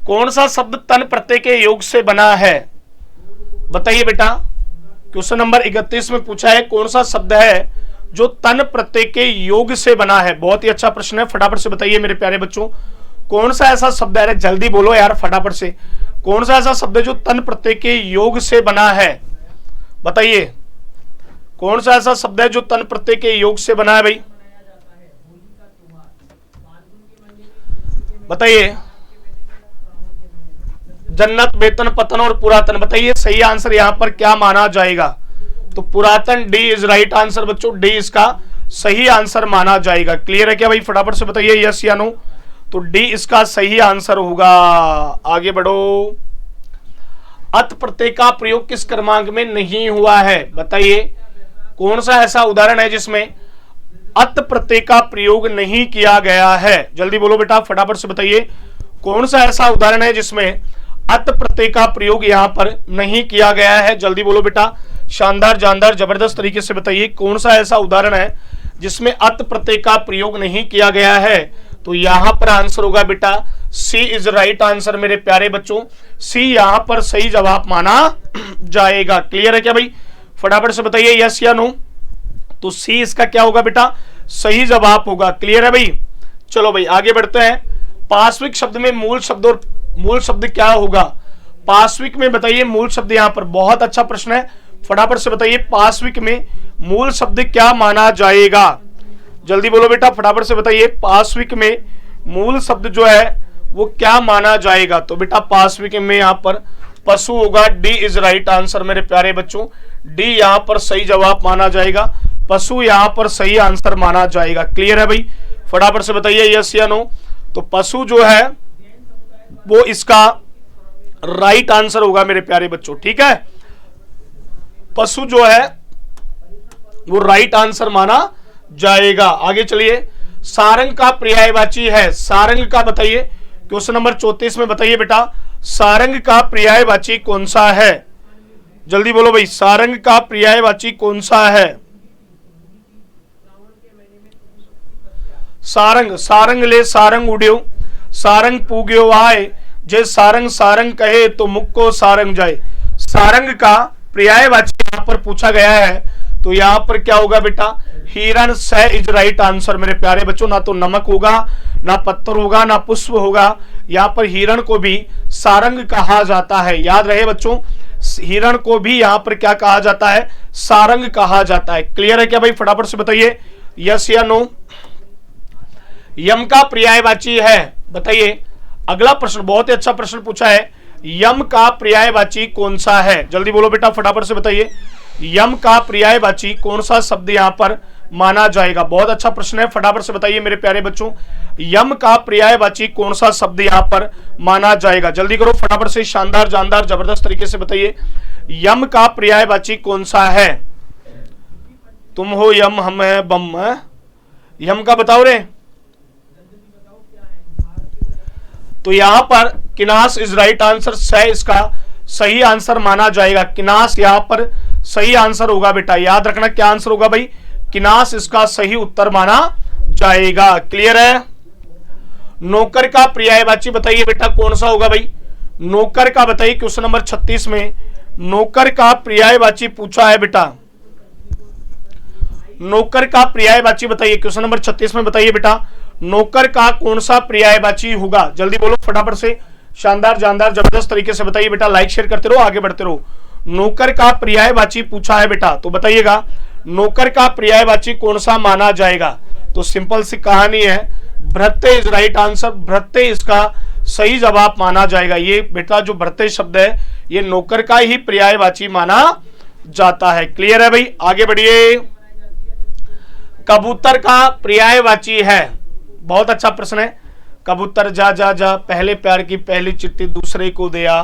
कौन सा शब्द तन प्रत्यय के योग से बना है, बताइए बेटा। क्वेश्चन नंबर 31 में पूछा है कौन सा शब्द है जो तन प्रत्यय के योग से बना है। बहुत ही अच्छा प्रश्न है, फटाफट से बताइए मेरे प्यारे बच्चों कौन सा ऐसा शब्द है, जल्दी बोलो यार फटाफट से, कौन सा ऐसा शब्द है जो तन प्रत्यय के योग से बना है, बताइए कौन सा ऐसा शब्द है जो तन प्रत्यय के योग से बना है भाई, बताइए। जन्नत, वेतन, पतन और पुरातन, बताइए सही आंसर यहां पर क्या माना जाएगा। तो पुरातन डी इज राइट आंसर बच्चों, डी इसका सही आंसर माना जाएगा। क्लियर है क्या भाई, फटाफट से बताइए यस या नो। तो डी इसका सही आंसर होगा। आगे बढ़ो। अत प्रत्यय का प्रयोग किस क्रमांक में नहीं हुआ है, बताइए कौन सा ऐसा उदाहरण है जिसमें अत प्रत्यय का प्रयोग नहीं किया गया है, जल्दी बोलो बेटा फटाफट से बताइए कौन सा ऐसा उदाहरण है जिसमें अत प्रत्यय का प्रयोग यहां पर नहीं किया गया है, जल्दी बोलो बेटा, शानदार जानदार जबरदस्त तरीके से बताइए कौन सा ऐसा उदाहरण है जिसमें अत प्रत्यय का प्रयोग नहीं किया गया है। तो यहां पर आंसर होगा बेटा सी इज राइट आंसर मेरे प्यारे बच्चों, सी यहां पर सही जवाब माना जाएगा। क्लियर है क्या भाई, फटाफट से बताइए यस या नो। तो सी इसका क्या होगा बेटा, सही जवाब होगा। क्लियर है भाई, चलो भाई आगे बढ़ते हैं। पार्श्विक शब्द में मूल शब्द और मूल शब्द क्या होगा, पार्श्विक में बताइए मूल शब्द, यहां पर बहुत अच्छा प्रश्न है, फटाफट से बताइए पार्श्विक में मूल शब्द क्या माना जाएगा, जल्दी बोलो बेटा फटाफट से बताइए पार्श्विक में मूल शब्द जो है वो क्या माना जाएगा। तो बेटा पार्श्विक में यहां पर पशु होगा, डी इज राइट आंसर मेरे प्यारे बच्चों, डी यहां पर सही जवाब माना जाएगा, पशु यहां पर सही आंसर माना जाएगा। क्लियर है भाई, फटाफट से बताइए यस या नो। तो पशु जो है वो इसका राइट आंसर होगा मेरे प्यारे बच्चों, ठीक है, पशु जो है वो राइट आंसर माना जाएगा। आगे चलिए, सारंग का पर्यायवाची है, सारंग का बताइए, क्वेश्चन नंबर 34 में बताइए बेटा सारंग का पर्यायवाची कौन सा है, जल्दी बोलो भाई सारंग का पर्यायवाची कौन सा है। सारंग, सारंग ले सारंग उड़्यो, सारंग पूग्यो आए, जे सारंग सारंग कहे तो मुक्को सारंग जाए। सारंग का पर्यायवाची यहां पर पूछा गया है, तो यहां पर क्या होगा बेटा, हिरण स इज राइट आंसर मेरे प्यारे बच्चों, ना तो नमक होगा ना पत्थर होगा ना पुष्प होगा, यहां पर हिरण को भी सारंग कहा जाता है। याद रहे बच्चों, हिरण को भी यहां पर क्या कहा जाता है, सारंग कहा जाता है। क्लियर है क्या भाई, फटाफट से बताइए यस या नो। यम का पर्यायवाची है, बताइए अगला प्रश्न बहुत ही अच्छा प्रश्न पूछा है, यम का पर्यायवाची कौन सा है, जल्दी बोलो बेटा फटाफट से बताइए यम का पर्यायवाची कौन सा शब्द यहां पर माना जाएगा। बहुत अच्छा प्रश्न है, फटाफट से बताइए मेरे प्यारे बच्चों यम का पर्यायवाची कौन सा शब्द यहां पर माना जाएगा, जल्दी करो फटाफट से, शानदार जानदार जबरदस्त तरीके से बताइए यम का पर्यायवाची कौन सा है। तुम हो यम, हम है बम, यम का बताओ रे। तो यहां पर किनास इज राइट आंसर, स इसका सही आंसर माना जाएगा, किनास यहां पर सही आंसर होगा बेटा, याद रखना क्या आंसर होगा भाई, किनास इसका सही उत्तर माना जाएगा। क्लियर है। नौकर का पर्यायवाची बताइए बेटा कौन सा होगा भाई, नौकर का बताइए, क्वेश्चन नंबर 36 में नौकर का पर्यायवाची पूछा है बेटा, नौकर का पर्यायवाची बताइए, क्वेश्चन नंबर 36 में बताइए बेटा नौकर का कौन सा पर्यायवाची होगा? जल्दी बोलो फटाफट से, शानदार जानदार जबरदस्त तरीके से बताइए बेटा। लाइक शेयर करते रहो, आगे बढ़ते रहो। नौकर का पर्यायवाची पूछा है बेटा, तो बताइएगा नौकर का पर्यायवाची कौन सा माना जाएगा? तो सिंपल सी कहानी है, भृत्य इज राइट आंसर। भृत्य इसका सही जवाब माना जाएगा। ये बेटा जो भृत्य शब्द है ये नौकर का ही पर्यायवाची माना जाता है। क्लियर है भाई? आगे बढ़िए। कबूतर का पर्यायवाची है, बहुत अच्छा प्रश्न है। कबूतर जा जा जा, पहले प्यार की पहली चिट्ठी दूसरे को दिया।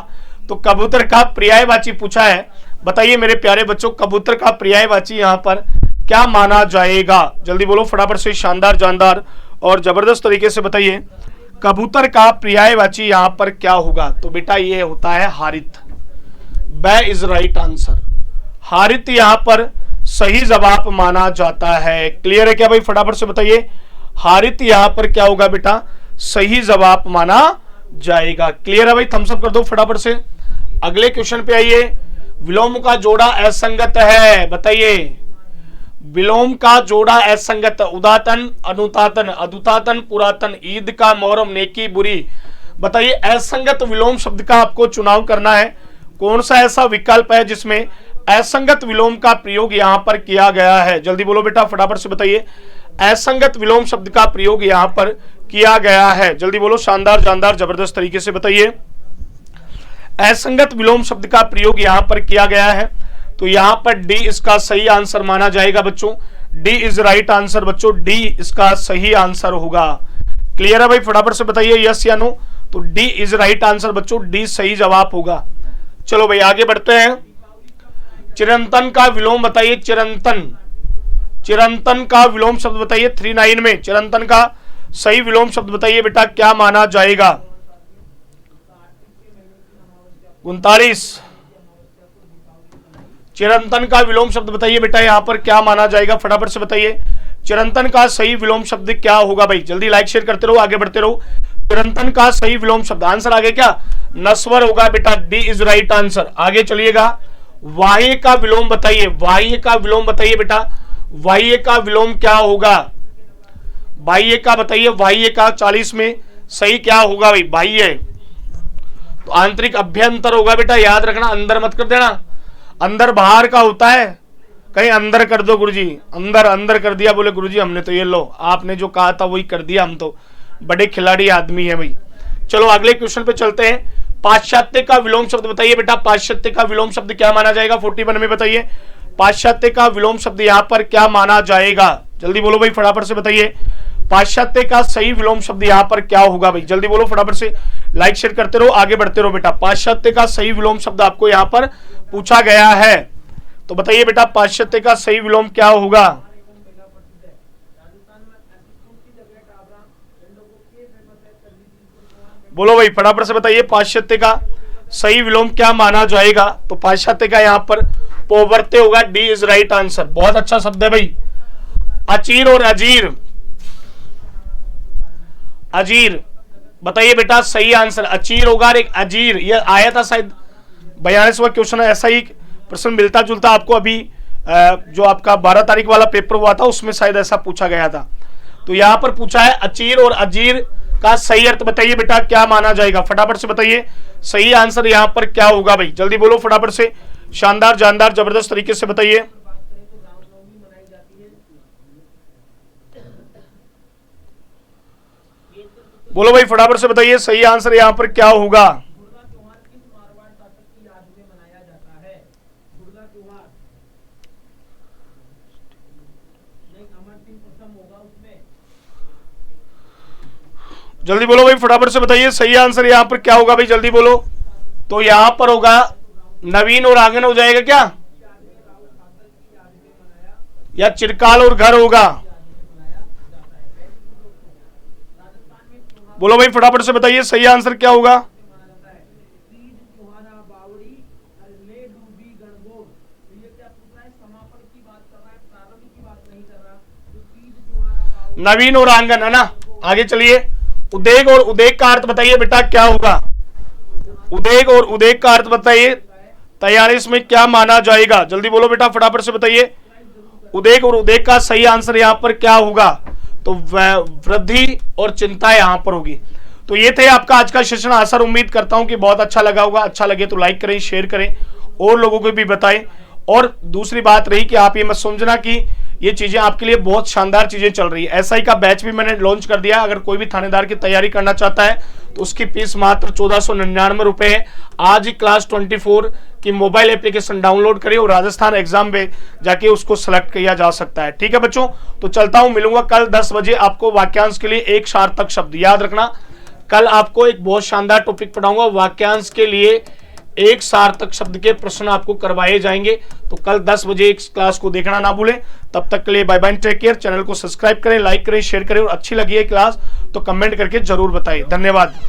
तो कबूतर का पर्यायवाची पूछा है, बताइए मेरे प्यारे बच्चों कबूतर का पर्यायवाची यहां पर क्या माना जाएगा? जल्दी बोलो फटाफट से, शानदार जानदार और जबरदस्त तरीके से बताइए कबूतर का पर्यायवाची यहां पर क्या होगा? तो बेटा ये होता है हारित। ब इज राइट आंसर। हारित यहां पर सही जवाब माना जाता है। क्लियर है क्या भाई? फटाफट से बताइए हारित यहां पर क्या होगा बेटा? सही जवाब माना जाएगा। क्लियर है भाई? थम्स अप कर दो फटाफट से। अगले क्वेश्चन पे आइए। विलोम का जोड़ा असंगत है, बताइए विलोम का जोड़ा असंगत। उदातन अनुतातन, अदुतातन पुरातन, ईद का मोहरम, नेकी बुरी। बताइए असंगत विलोम शब्द का आपको चुनाव करना है। कौन सा ऐसा विकल्प है जिसमें असंगत विलोम का प्रयोग यहां पर किया गया है? जल्दी बोलो बेटा फटाफट से बताइए असंगत विलोम शब्द का प्रयोग यहां पर किया गया है। जल्दी बोलो, शानदार जानदार जबरदस्त तरीके से बताइए असंगत विलोम शब्द का प्रयोग यहां पर किया गया है। तो यहां पर डी इसका सही आंसर माना जाएगा बच्चों। डी इज राइट आंसर बच्चों, डी इसका सही आंसर होगा। क्लियर है भाई? फटाफट से बताइए यस या नो। तो डी इज राइट आंसर बच्चों, डी सही जवाब होगा। चलो भाई आगे बढ़ते हैं। चिरंतन का विलोम बताइए। चिरंतन, चिरंतन का विलोम शब्द बताइए। 39 में चिरंतन का सही विलोम शब्द बताइए बेटा क्या माना जाएगा? 39। चिरंतन का विलोम शब्द बताइए बेटा यहां पर क्या माना जाएगा? फटाफट से बताइए चिरंतन का सही विलोम शब्द क्या होगा भाई? जल्दी लाइक शेयर करते रहो, आगे बढ़ते रहो। चिरंतन का सही विलोम शब्द आंसर आगे क्या? नस्वर होगा बेटा, डी इज राइट आंसर। आगे चलिएगा। वाह्य का विलोम बताइए। वाह्य का विलोम बताइए बेटा, वाह्य का विलोम क्या होगा? बाह्य का बताइए, बाह्य का 40 में सही क्या होगा भाई? बाह्य तो आंतरिक अभ्यंतर होगा बेटा, याद रखना, अंदर मत कर देना। अंदर बाहर का होता है, कहीं अंदर कर दो गुरुजी, अंदर अंदर कर दिया बोले गुरुजी हमने तो ये लो आपने जो कहा था वही कर दिया, हम तो बड़े खिलाड़ी आदमी है भाई। चलो अगले क्वेश्चन पे चलते हैं। पाश्चात्य का विलोम शब्द बताइए बेटा, पाश्चात्य का विलोम शब्द क्या माना जाएगा? 41 में बताइए पाश्चात्य का विलोम शब्द यहां पर क्या माना जाएगा? जल्दी बोलो भाई फटाफट से बताइए पाश्चात्य का सही विलोम शब्द यहां पर क्या होगा भाई? जल्दी बोलो फटाफट से, लाइक शेयर करते रहो, आगे बढ़ते रहो बेटा। पाश्चात्य का सही विलोम शब्द आपको यहां पर पूछा गया है, तो बताइए बेटा पाश्चात्य का सही विलोम क्या होगा? बोलो भाई फटाफट से बताइए पाश्चात्य का सही विलोम क्या माना जाएगा? तो पाश्चात्य का यहां पर पोवर्ते होगा, डी इज राइट आंसर। बहुत अच्छा शब्द है भाई। अचीर और अजीर, अजीर बताइए बेटा सही आंसर अचीर होगा, एक अजीर ये आया था शायद 42वां क्वेश्चन है, ऐसा ही प्रश्न मिलता जुलता आपको अभी जो आपका 12 तारीख वाला पेपर हुआ था उसमें शायद ऐसा पूछा गया था। तो यहां पर पूछा है अचीर और अजीर का सही अर्थ बताइए बेटा क्या माना जाएगा? फटाफट से बताइए सही आंसर यहां पर क्या होगा भाई? जल्दी बोलो फटाफट से, शानदार जानदार जबरदस्त तरीके से बताइए। बोलो भाई फटाफट से बताइए सही आंसर यहां पर क्या होगा? जल्दी बोलो भाई फटाफट से बताइए सही आंसर यहां पर क्या होगा भाई? जल्दी बोलो। तो यहां पर होगा नवीन और आंगन हो जाएगा क्या, या चिरकाल और घर होगा? बोलो भाई फटाफट से बताइए सही आंसर क्या होगा? नवीन और आंगन है ना। आगे चलिए। उदेक और उदेक का अर्थ बताइए बेटा क्या होगा? उदेक और उदेक का अर्थ बताइए 43 में क्या माना जाएगा? जल्दी बोलो बेटा फटाफट से बताइए उदेक और उदेक का सही आंसर यहां पर क्या होगा? तो वृद्धि और चिंता यहाँ पर होगी। तो ये थे आपका आज का सेशन। आशा उम्मीद करता हूं कि बहुत अच्छा लगा होगा। अच्छा लगे तो लाइक करें, शेयर करें और लोगों को भी बताएं। और दूसरी बात रही कि आप ये मत समझना कि ये चीजें आपके लिए बहुत शानदार चीजें चल रही है। एसआई का बैच भी मैंने लॉन्च कर दिया। अगर कोई भी थानेदार की तैयारी करना चाहता है तो उसकी फीस मात्र 1499 रुपए है। आज ही क्लास 24 की मोबाइल एप्लीकेशन डाउनलोड करें और राजस्थान एग्जाम में जाके उसको सिलेक्ट किया जा सकता है। ठीक है बच्चों, तो चलता हूं, मिलूंगा कल 10 बजे आपको वाक्यांश के लिए एक सार्थक शब्द। याद रखना, कल आपको एक बहुत शानदार टॉपिक पढ़ाऊंगा। वाक्यांश के लिए एक सार्थक शब्द के प्रश्न आपको करवाए जाएंगे। तो कल 10 बजे इस क्लास को देखना ना भूलें। तब तक के लिए bye bye, take care. Channel को सब्सक्राइब करें, लाइक करें, शेयर करें और अच्छी लगी है क्लास तो कमेंट करके जरूर बताएं। धन्यवाद।